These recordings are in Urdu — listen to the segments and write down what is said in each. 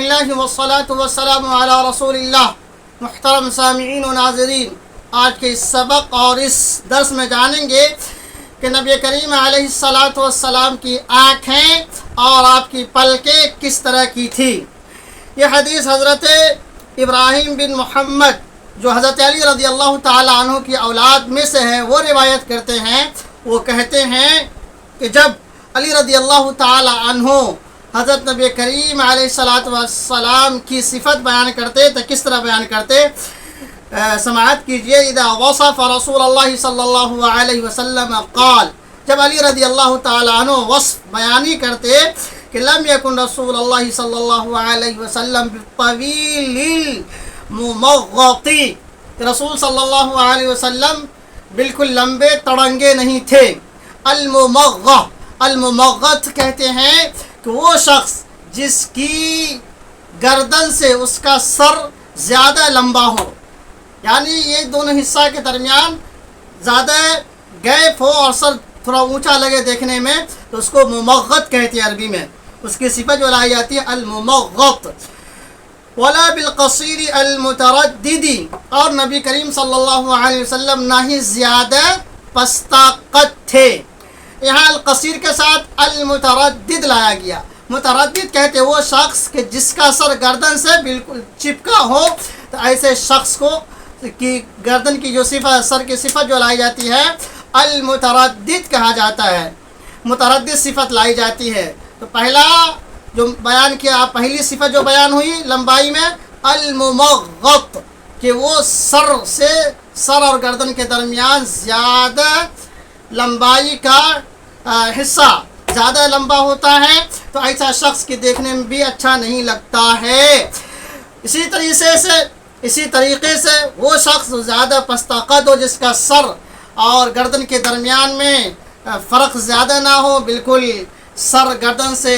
الحمدللہ والصلاة والسلام علی رسول اللہ۔ محترم سامعین و ناظرین، آج کے اس سبق اور اس درس میں جانیں گے کہ نبی کریم علیہ الصلاۃ والسلام کی آنکھیں اور آپ کی پلکیں کس طرح کی تھی۔ یہ حدیث حضرت ابراہیم بن محمد جو حضرت علی رضی اللہ تعالی عنہ کی اولاد میں سے ہیں وہ روایت کرتے ہیں۔ وہ کہتے ہیں کہ جب علی رضی اللہ تعالی عنہ حضرت نبی کریم علیہ الصلاۃ والسلام کی صفت بیان کرتے تو کس طرح بیان کرتے، سماعت کیجئے۔ اذا وصف رسول اللہ صلی اللہ علیہ وسلم قال، جب علی رضی اللہ تعالی عنہ وصف بیانی کرتے کہ لم یکن رسول اللہ صلی اللہ علیہ وسلم بالطویل الممغط، رسول صلی اللہ علیہ وسلم بالکل لمبے تڑنگے نہیں تھے۔ الممغط کہتے ہیں کہ وہ شخص جس کی گردن سے اس کا سر زیادہ لمبا ہو، یعنی یہ دونوں حصہ کے درمیان زیادہ گیپ ہو اور سر تھوڑا اونچا لگے دیکھنے میں، تو اس کو ممغط کہتے ہیں عربی میں۔ اس کی صفت جو لائی جاتی ہے الممغط۔ ولا بالقصیر المتردد، اور نبی کریم صلی اللہ علیہ وسلم نہ ہی زیادہ پستہ قد تھے۔ یہاں القصیر کے ساتھ المتردد لایا گیا۔ متردد کہتے وہ شخص کہ جس کا سر گردن سے بالکل چپکا ہو، تو ایسے شخص کو کی گردن کی جو صفت، سر کی صفت جو لائی جاتی ہے المتردد کہا جاتا ہے، متردد صفت لائی جاتی ہے۔ تو پہلا جو بیان کیا، پہلی صفت جو بیان ہوئی لمبائی میں الممغط، کہ وہ سر اور گردن کے درمیان زیادہ لمبائی کا حصہ زیادہ لمبا ہوتا ہے، تو ایسا شخص کے دیکھنے میں بھی اچھا نہیں لگتا ہے۔ اسی طریقے سے وہ شخص زیادہ پستہ قد ہو، جس کا سر اور گردن کے درمیان میں فرق زیادہ نہ ہو، بالکل سر گردن سے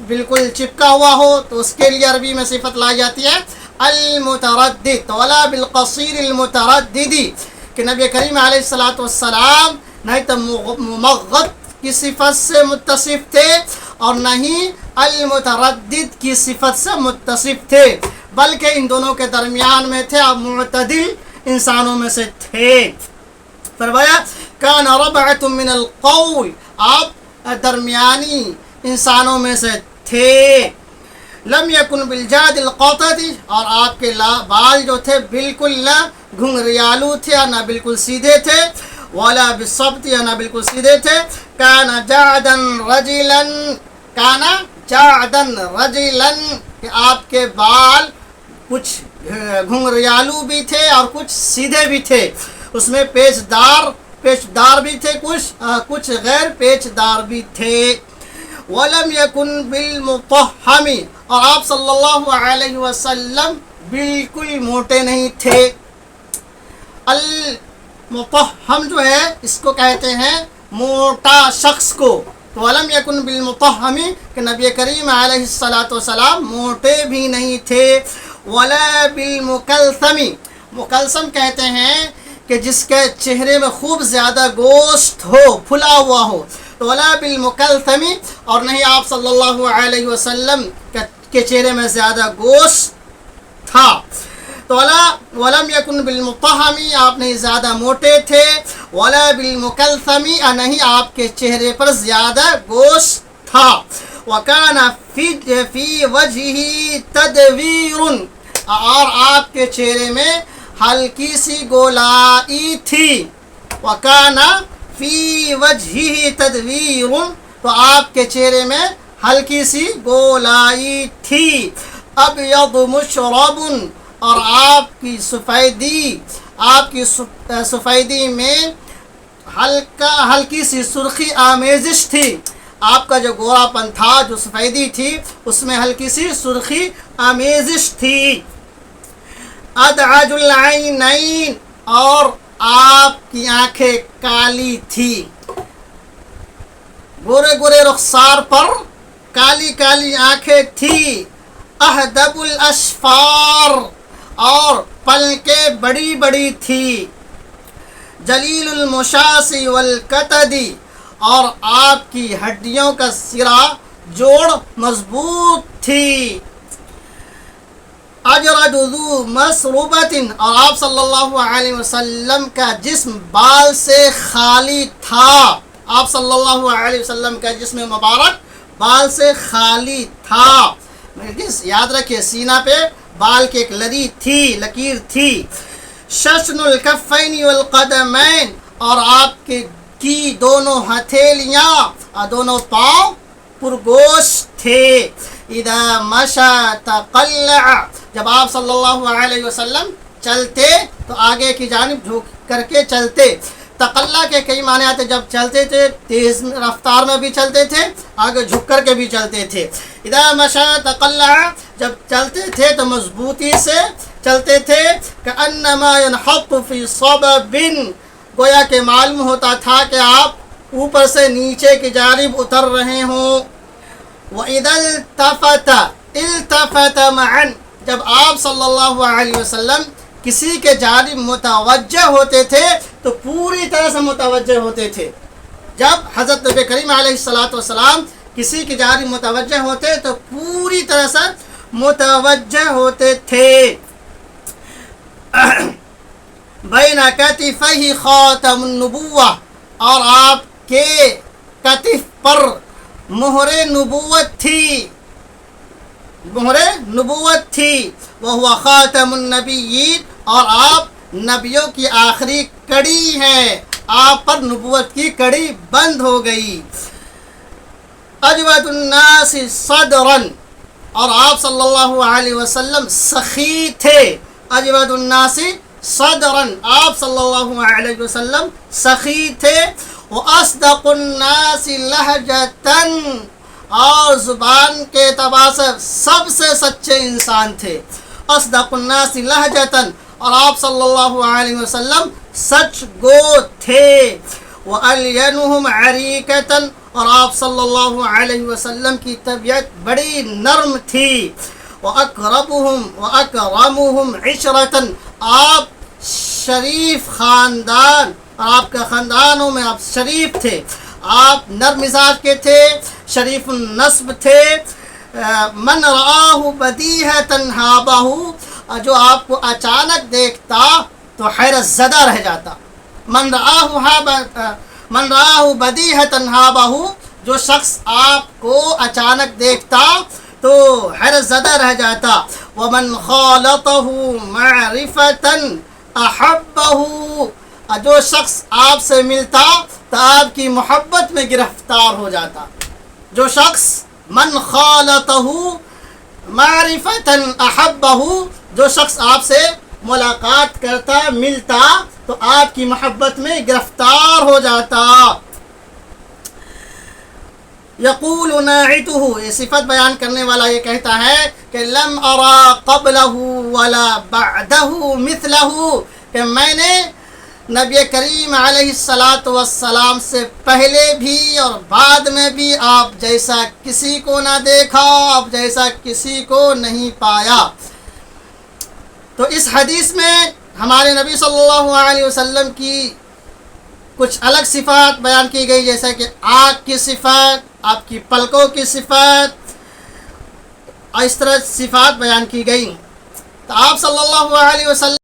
بالکل چپکا ہوا ہو، تو اس کے لیے عربی میں صفت لائی جاتی ہے المتردد۔ ولا بالقصیر المتردد، کہ نبی کریم علیہ الصلاۃ والسلام نہ تو ممغط کی صفت سے متصف تھے اور نہ ہی المتردد کی صفت سے متصف تھے، بلکہ ان دونوں کے درمیان میں تھے، آپ معتدل انسانوں میں سے تھے۔ فرمایا کان ربعۃ من القول، آپ درمیانی انسانوں میں سے تھے۔ لم یکن بالجاد القطۃ، اور آپ کے بال جو تھے بالکل نہ گھنگریالو تھے اور نہ بالکل سیدھے تھے، ولا بالسبط، یا نہ بالکل سیدھے تھے۔ کان جعدن رجلا، کہ آپ کے بال کچھ گھنگریالو بھی تھے اور کچھ سیدھے بھی تھے، اس میں پیچ دار بھی تھے، کچھ غیر پیچ دار بھی تھے۔ ولم یکن بالمطہم، اور آپ صلی اللہ علیہ وسلم بالکل موٹے نہیں تھے۔ المطہم جو ہے اس کو کہتے ہیں موٹا شخص کو، تو ولم یکن بالمطہم، کہ نبی کریم علیہ الصلاۃ والسلام موٹے بھی نہیں تھے۔ ولا بالمکلثم، مکلثم کہتے ہیں کہ جس کے چہرے میں خوب زیادہ گوشت ہو، پھلا ہوا ہو، تو ولا بالمکلثم، اور نہیں آپ صلی اللہ علیہ وسلم کے چہرے میں زیادہ گوشت تھا۔ تو ولم یکن بالمطہم، آپ نہیں زیادہ موٹے تھے، ولا بالمکلثم، نہیں آپ کے چہرے پر زیادہ گوشت تھا۔ وکان فی وجہہ تدویر، اور آپ کے چہرے میں ہلکی سی گولائی تھی۔ وکان فی وجہہ تدویر، تو آپ کے چہرے میں ہلکی سی گولائی تھی۔ ابیض مشرب، اور آپ کی سفیدی میں ہلکی سی سرخی آمیزش تھی۔ آپ کا جو گورا پن تھا، جو سفیدی تھی، اس میں ہلکی سی سرخی آمیزش تھی۔ ادعج العینین، اور آپ کی آنکھیں کالی تھی، گورے رخسار پر کالی کالی آنکھیں تھی۔ اہدب الاشفار، اور پلکیں بڑی بڑی تھی۔ جلیل المشاس والکتد، اور آپ کی ہڈیوں کا سرا جوڑ مضبوط تھی۔ اجرد ذو مسروبۃ، اور آپ صلی اللہ علیہ وسلم کا جسم بال سے خالی تھا، آپ صلی اللہ علیہ وسلم کا جسم مبارک بال سے خالی تھا۔ یاد رکھیے سینہ پہ بال کی ایک لکیر تھی۔ ششن الکفین والقدمین، اور آپ کی دونوں ہتھیلیاں اور دونوں پاؤں پرگوشت تھے۔ اذا مشى تقلع، جب آپ صلی اللہ علیہ وسلم چلتے تو آگے کی جانب جھک کر کے چلتے۔ تقلع کے کئی معنی آتے، جب چلتے تھے تیز رفتار میں بھی چلتے تھے، آگے جھک کر کے بھی چلتے تھے۔ اذا مشى تقلع، جب چلتے تھے تو مضبوطی سے چلتے تھے۔ کأنما ينحط في صبب، گویا کہ معلوم ہوتا تھا کہ آپ اوپر سے نیچے کی جانب اتر رہے ہوں۔ وَإِذَا الْتَفَتَ مَعًا، جب آپ صلی اللہ علیہ وسلم کسی کے جانب متوجہ ہوتے تھے تو پوری طرح سے متوجہ ہوتے تھے۔ جب حضرت نبی کریم علیہ السلام کسی کی جانب متوجہ ہوتے تو پوری طرح سے متوجہ ہوتے تھے۔ بین کتفیہ خاتم النبوہ، اور آپ کے کتف پر مہر نبوت تھی۔ وہو خاتم النبیین، اور آپ نبیوں کی آخری کڑی ہیں، آپ پر نبوت کی کڑی بند ہو گئی۔ اجود الناس صدرا، اور آپ صلی اللہ علیہ وسلم سخی تھے۔ اجود الناس صدرا، آپ صلی اللہ علیہ وسلم سخی تھے۔ وَأَصْدَقُ النَّاسِ لَهْجَةً، اور زبان کے اعتبار سے سب سے سچے انسان تھے۔ اصدق الناس لہجةً، اور آپ صلی اللہ علیہ وسلم سچ گو تھے۔ وَأَلْيَنُهُمْ عَرِيكَةً، اور آپ صلی اللہ علیہ وسلم کی طبیعت بڑی نرم تھی۔ وَأَكْرَمُهُمْ عِشْرَةً، آپ شریف خاندان، آپ کے خاندانوں میں آپ شریف تھے، آپ نرم مزاج کے تھے، شریف النسب تھے۔ من رآہ بدیہۃ ہابہ، جو آپ کو اچانک دیکھتا تو حیرت زدہ رہ جاتا۔ من رآہ بدیہۃ ہابہ، جو شخص آپ کو اچانک دیکھتا تو حیرت زدہ رہ جاتا۔ ومن خالطہ معرفۃ احبہ، جو شخص آپ سے ملتا تو آپ کی محبت میں گرفتار ہو جاتا۔ جو شخص من خالطہ معرفۃ احبہ، جو شخص آپ سے ملاقات کرتا ملتا تو آپ کی محبت میں گرفتار ہو جاتا۔ یقول ناعتہ، یہ صفت بیان کرنے والا یہ کہتا ہے کہ لم ارا قبلہ ولا بعدہ مثلہ، کہ میں نے نبی کریم علیہ السلام سے پہلے بھی اور بعد میں بھی آپ جیسا کسی کو نہ دیکھا، آپ جیسا کسی کو نہیں پایا۔ تو اس حدیث میں ہمارے نبی صلی اللہ علیہ وسلم کی کچھ الگ صفات بیان کی گئی، جیسا کہ آنکھ کی صفات، آپ کی پلکوں کی صفات، اور اس طرح صفات بیان کی گئی۔ تو آپ صلی اللہ علیہ وسلم